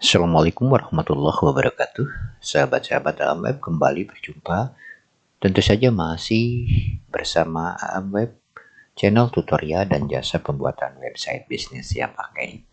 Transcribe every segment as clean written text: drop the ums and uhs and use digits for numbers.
Assalamualaikum warahmatullahi wabarakatuh. Sahabat-sahabat Aam Web kembali berjumpa. Tentu saja masih bersama Aam Web, channel tutorial dan jasa pembuatan website bisnis yang pakai.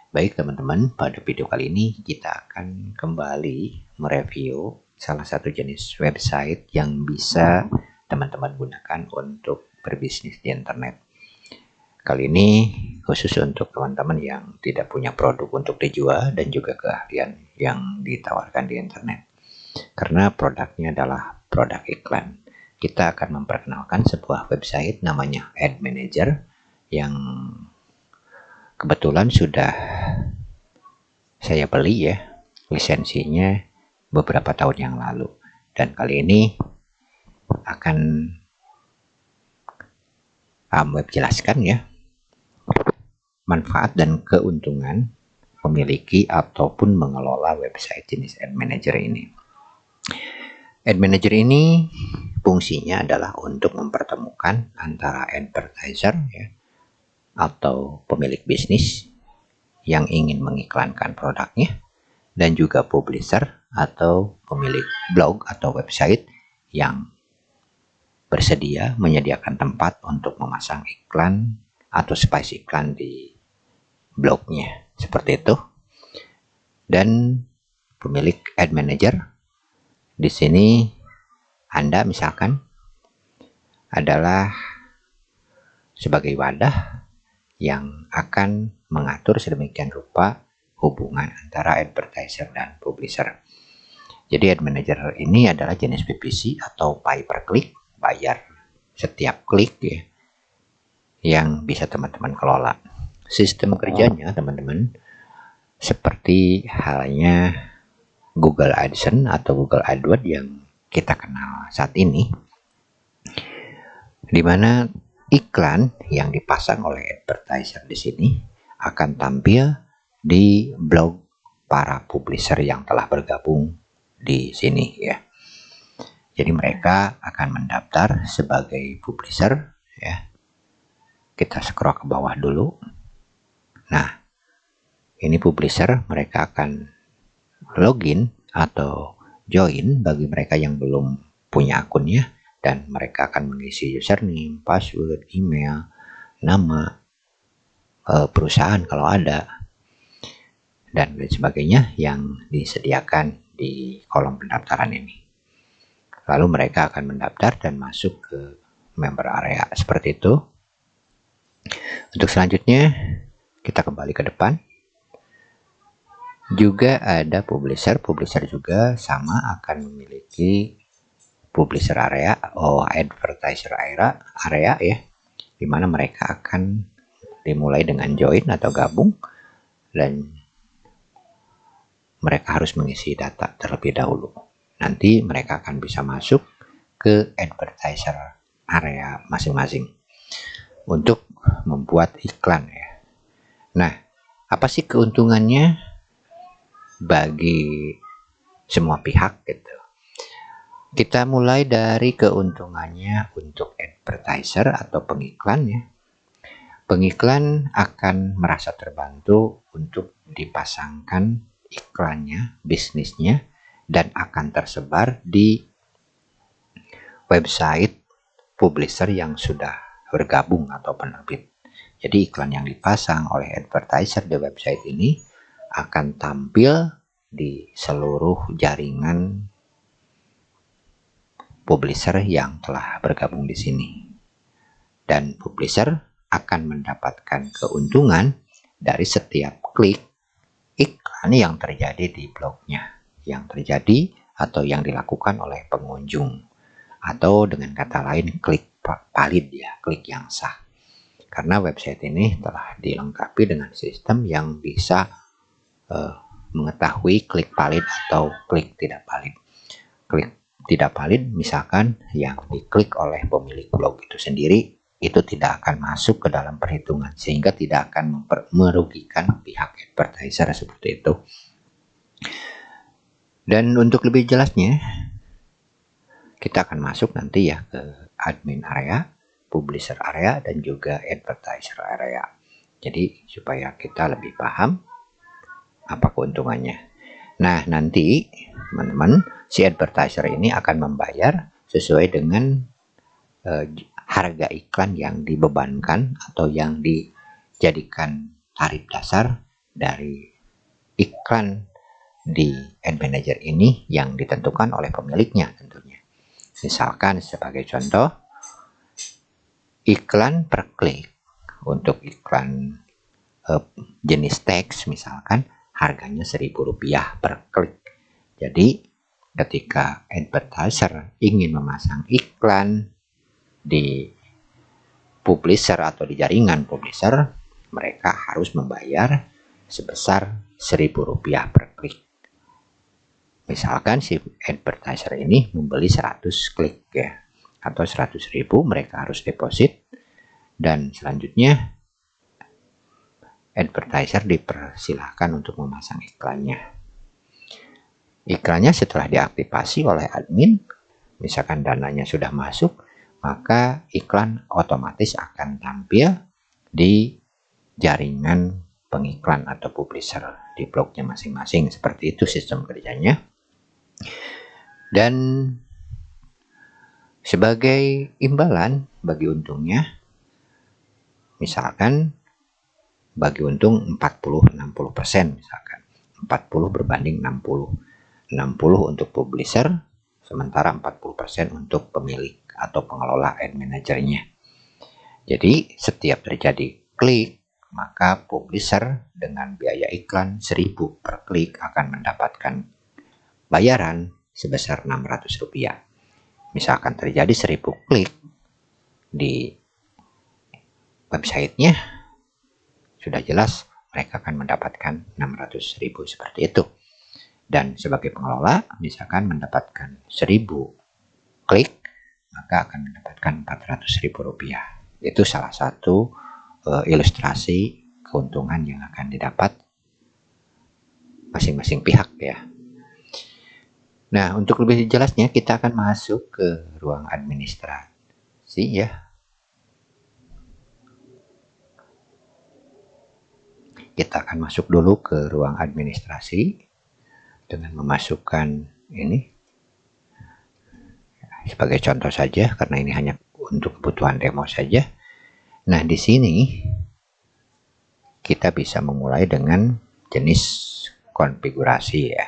Baik teman-teman, pada video kali ini kita akan kembali mereview salah satu jenis website yang bisa teman-teman gunakan untuk berbisnis di internet. Kali ini khusus untuk teman-teman yang tidak punya produk untuk dijual dan juga keahlian yang ditawarkan di internet. Karena produknya adalah produk iklan. Kita akan memperkenalkan sebuah website namanya Ad Manager yang kebetulan sudah saya beli ya lisensinya beberapa tahun yang lalu. Dan kali ini akan Aam Web jelaskan ya manfaat dan keuntungan memiliki ataupun mengelola website jenis Ad Manager ini. Ad Manager ini fungsinya adalah untuk mempertemukan antara advertiser ya, atau pemilik bisnis yang ingin mengiklankan produknya dan juga publisher atau pemilik blog atau website yang bersedia menyediakan tempat untuk memasang iklan atau space iklan di blognya seperti itu. Dan pemilik Ad Manager di sini Anda misalkan adalah sebagai wadah yang akan mengatur sedemikian rupa hubungan antara advertiser dan publisher. Jadi Ad Manager ini adalah jenis PPC atau pay per click, bayar setiap klik ya, yang bisa teman-teman kelola. Sistem kerjanya teman-teman seperti halnya Google AdSense atau Google AdWords yang kita kenal saat ini, di mana iklan yang dipasang oleh advertiser di sini akan tampil di blog para publisher yang telah bergabung di sini ya. Jadi mereka akan mendaftar sebagai publisher ya. Kita scroll ke bawah dulu. Nah, ini publisher, mereka akan login atau join bagi mereka yang belum punya akunnya, dan mereka akan mengisi username, password, email, nama perusahaan kalau ada, dan lain sebagainya yang disediakan di kolom pendaftaran ini. Lalu mereka akan mendaftar dan masuk ke member area seperti itu. Untuk selanjutnya kita kembali ke depan. Juga ada publisher juga sama akan memiliki publisher area atau advertiser area ya, dimana mereka akan dimulai dengan join atau gabung, dan mereka harus mengisi data terlebih dahulu. Nanti mereka akan bisa masuk ke advertiser area masing-masing untuk membuat iklan ya. Nah, apa sih keuntungannya bagi semua pihak gitu? Kita mulai dari keuntungannya untuk advertiser atau pengiklan ya. Pengiklan akan merasa terbantu untuk dipasangkan iklannya, bisnisnya, dan akan tersebar di website publisher yang sudah bergabung atau penerbit. Jadi iklan yang dipasang oleh advertiser di website ini akan tampil di seluruh jaringan publisher yang telah bergabung di sini. Dan publisher akan mendapatkan keuntungan dari setiap klik iklan yang terjadi di blognya, yang terjadi atau yang dilakukan oleh pengunjung, atau dengan kata lain klik valid ya, klik yang sah. Karena website ini telah dilengkapi dengan sistem yang bisa mengetahui klik valid atau klik tidak valid. Klik tidak valid misalkan yang diklik oleh pemilik blog itu sendiri, itu tidak akan masuk ke dalam perhitungan, sehingga tidak akan merugikan pihak advertiser seperti itu. Dan untuk lebih jelasnya kita akan masuk nanti ya ke admin area, publisher area, dan juga advertiser area. Jadi supaya kita lebih paham, apa keuntungannya. Nah, nanti teman-teman, si advertiser ini akan membayar sesuai dengan harga iklan yang dibebankan atau yang dijadikan tarif dasar dari iklan di Ad Manager ini yang ditentukan oleh pemiliknya tentunya. Misalkan sebagai contoh, iklan per klik untuk iklan jenis teks misalkan harganya Rp1.000 per klik. Jadi ketika advertiser ingin memasang iklan di publisher atau di jaringan publisher, mereka harus membayar sebesar Rp1.000 per klik. Misalkan si advertiser ini membeli 100 klik ya, atau 100.000 mereka harus deposit, dan selanjutnya advertiser dipersilahkan untuk memasang iklannya. Iklannya setelah diaktifasi oleh admin, misalkan dananya sudah masuk, maka iklan otomatis akan tampil di jaringan pengiklan atau publisher di blognya masing-masing. Seperti itu sistem kerjanya. Dan sebagai imbalan bagi untungnya, misalkan bagi untung 40-60%, misalkan 40 berbanding 60 untuk publisher, sementara 40% untuk pemilik atau pengelola ad manajernya. Jadi setiap terjadi klik, maka publisher dengan biaya iklan 1.000 per klik akan mendapatkan bayaran sebesar Rp600. Misalkan terjadi 1.000 klik di websitenya, sudah jelas mereka akan mendapatkan 600.000 seperti itu. Dan sebagai pengelola, misalkan mendapatkan 1.000 klik, maka akan mendapatkan Rp400.000. Itu salah satu ilustrasi keuntungan yang akan didapat masing-masing pihak ya. Nah, untuk lebih jelasnya kita akan masuk ke ruang administrasi ya. Kita akan masuk dulu ke ruang administrasi dengan memasukkan ini sebagai contoh saja, karena ini hanya untuk kebutuhan demo saja. Nah, di sini kita bisa memulai dengan jenis konfigurasi ya.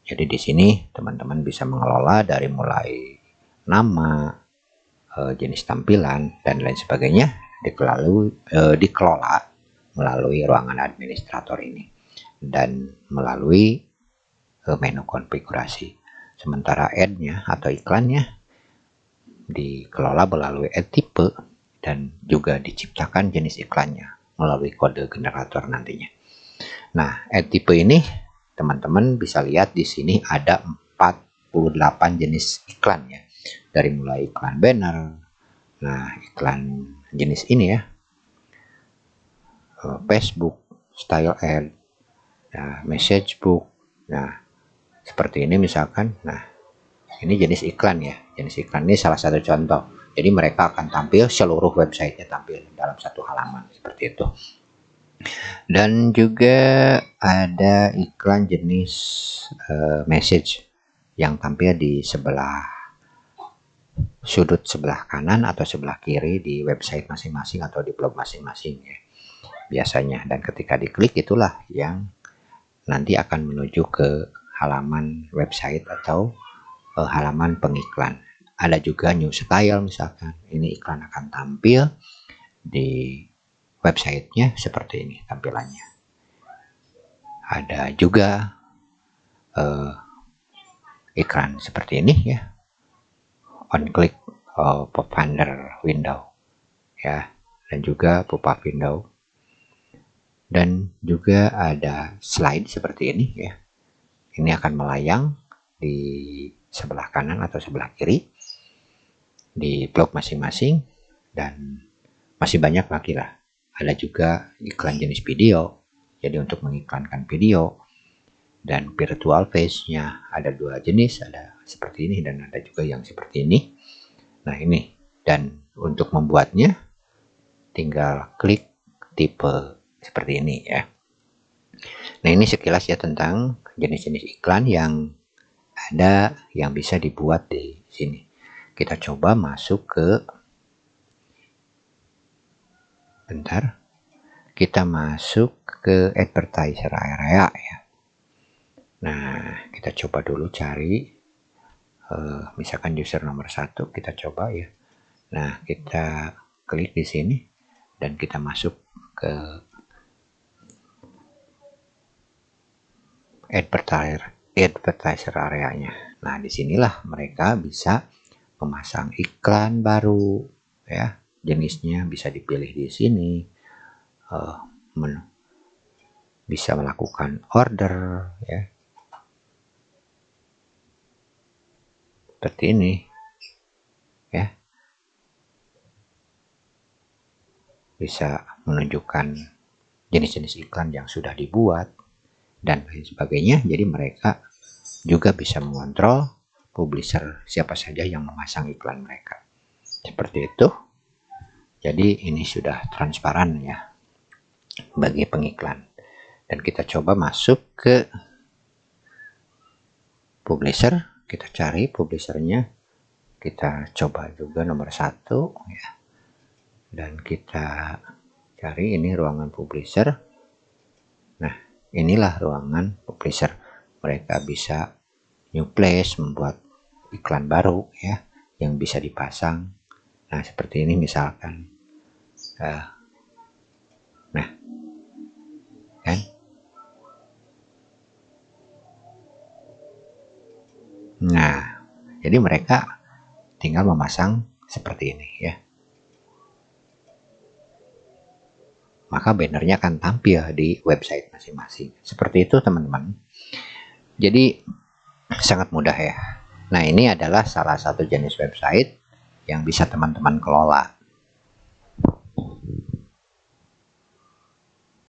Jadi di sini teman-teman bisa mengelola dari mulai nama, jenis tampilan, dan lain sebagainya dikelola melalui ruangan administrator ini dan melalui menu konfigurasi. Sementara ad-nya atau iklannya dikelola melalui ad type dan juga diciptakan jenis iklannya melalui kode generator nantinya. Nah, ad type ini teman-teman bisa lihat di sini ada 48 jenis iklan ya. Dari mulai iklan banner, nah iklan jenis ini ya, Facebook, style ad, nah, message book, nah seperti ini misalkan. Nah, ini jenis iklan ya. Jenis iklan ini salah satu contoh. Jadi mereka akan tampil, seluruh websitenya tampil dalam satu halaman seperti itu. Dan juga ada iklan jenis message yang tampil di sebelah sudut sebelah kanan atau sebelah kiri di website masing-masing atau di blog masing-masing ya, biasanya. Dan ketika diklik itulah yang nanti akan menuju ke halaman website atau halaman pengiklan. Ada juga new style misalkan, ini iklan akan tampil di websitenya seperti ini tampilannya. Ada juga iklan seperti ini ya, on click pop finder window ya, dan juga pop up window, dan juga ada slide seperti ini ya. Ini akan melayang di sebelah kanan atau sebelah kiri di blog masing-masing, dan masih banyak lagi lah. Ada juga iklan jenis video, jadi untuk mengiklankan video. Dan virtual face-nya ada 2 jenis, ada seperti ini dan ada juga yang seperti ini. Nah ini, dan untuk membuatnya tinggal klik tipe seperti ini ya. Nah, ini sekilas ya tentang jenis-jenis iklan yang ada yang bisa dibuat di sini. Kita coba masuk ke, bentar, kita masuk ke advertiser area ya. Nah, kita coba dulu cari, misalkan user nomor 1, kita coba ya. Nah, kita klik di sini dan kita masuk ke advertiser areanya. Nah, disinilah mereka bisa memasang iklan baru ya, jenisnya bisa dipilih di sini, bisa melakukan order ya, seperti ini ya, bisa menunjukkan jenis-jenis iklan yang sudah dibuat dan lain sebagainya. Jadi mereka juga bisa mengontrol publisher siapa saja yang memasang iklan mereka, seperti itu. Jadi ini sudah transparan ya bagi pengiklan. Dan kita coba masuk ke publisher, kita cari publishernya, kita coba juga nomor 1 ya, dan kita cari ini ruangan publisher. Nah, inilah ruangan publisher. Mereka bisa new place, membuat iklan baru ya yang bisa dipasang. Nah, seperti ini misalkan. Nah, kan? Nah, jadi mereka tinggal memasang seperti ini ya. Maka bannernya akan tampil di website masing-masing. Seperti itu teman-teman. Jadi sangat mudah ya. Nah, ini adalah salah satu jenis website yang bisa teman-teman kelola.